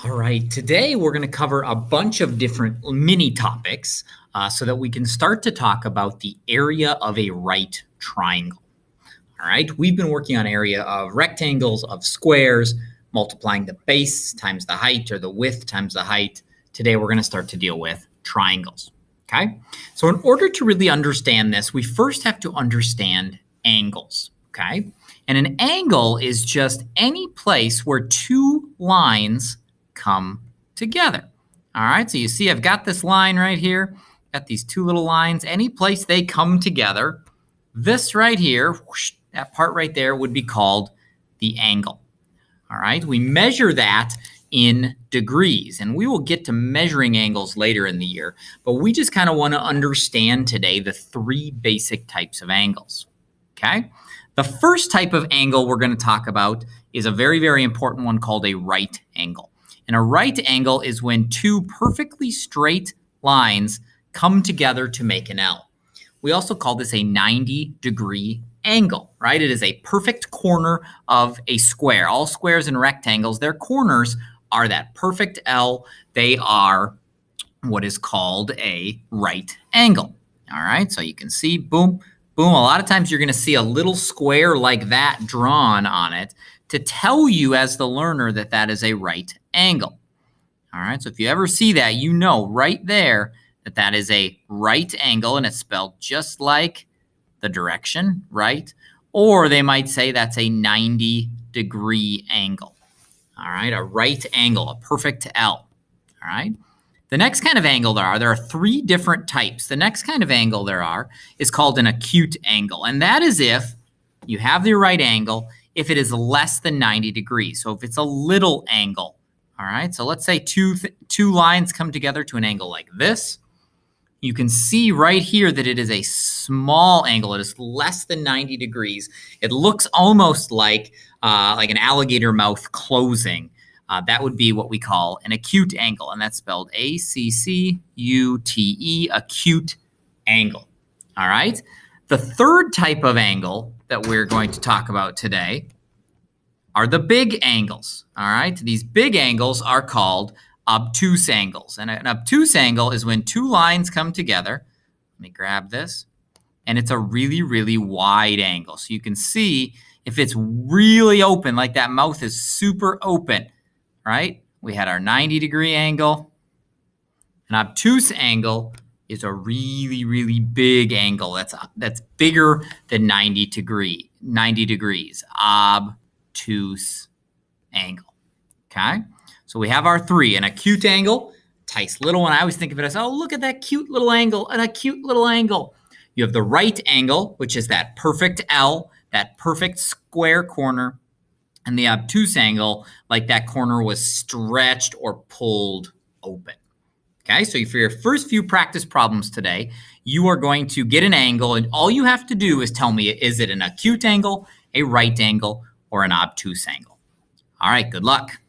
All right, today we're going to cover a bunch of different mini topics so that we can start to talk about the area of a right triangle. All right, we've been working on area of rectangles, of squares, multiplying the base times the height or the width times the height. Today we're going to start to deal with triangles. Okay, so in order to really understand this, we first have to understand angles. Okay, and an angle is just any place where two lines come together. All right, so you see I've got this line right here, got these two little lines. Any place they come together, this right here, whoosh, that part right there would be called the angle. All right, we measure that in degrees, and we will get to measuring angles later in the year, but we just kind of want to understand today the three basic types of angles. Okay, the first type of angle we're going to talk about is a very, very important one called a right angle. And a right angle is when two perfectly straight lines come together to make an L. We also call this a 90-degree angle, right? It is a perfect corner of a square. All squares and rectangles, their corners are that perfect L. They are what is called a right angle. All right, so you can see, boom, boom. A lot of times you're going to see a little square like that drawn on it to tell you as the learner that that is a right angle. All right, so if you ever see that, you know right there that that is a right angle, and it's spelled just like the direction, right? Or they might say that's a 90-degree angle. All right, a right angle, a perfect L. All right. The next kind of angle there are three different types. The next kind of angle there is called an acute angle, and that is if you have the right angle if it is less than 90 degrees. So if it's a little angle, all right? So let's say two lines come together to an angle like this. You can see right here that it is a small angle. It is less than 90 degrees. It looks almost like an alligator mouth closing. That would be what we call an acute angle, and that's spelled A-C-C-U-T-E, acute angle. All right? The third type of angle that we're going to talk about today are the big angles. All right? These big angles are called obtuse angles. And an obtuse angle is when two lines come together. Let me grab this. And it's a really, really wide angle. So you can see if it's really open, like that mouth is super open, right? We had our 90-degree angle. An obtuse angle is a really, really big angle. That's bigger than 90 degrees. Obtuse angle. Okay? So we have our three. An acute angle, nice little one. I always think of it as, oh, look at that cute little angle, an acute little angle. You have the right angle, which is that perfect L, that perfect square corner, and the obtuse angle, like that corner was stretched or pulled open. Okay, so for your first few practice problems today, you are going to get an angle, and all you have to do is tell me, is it an acute angle, a right angle, or an obtuse angle? All right, good luck.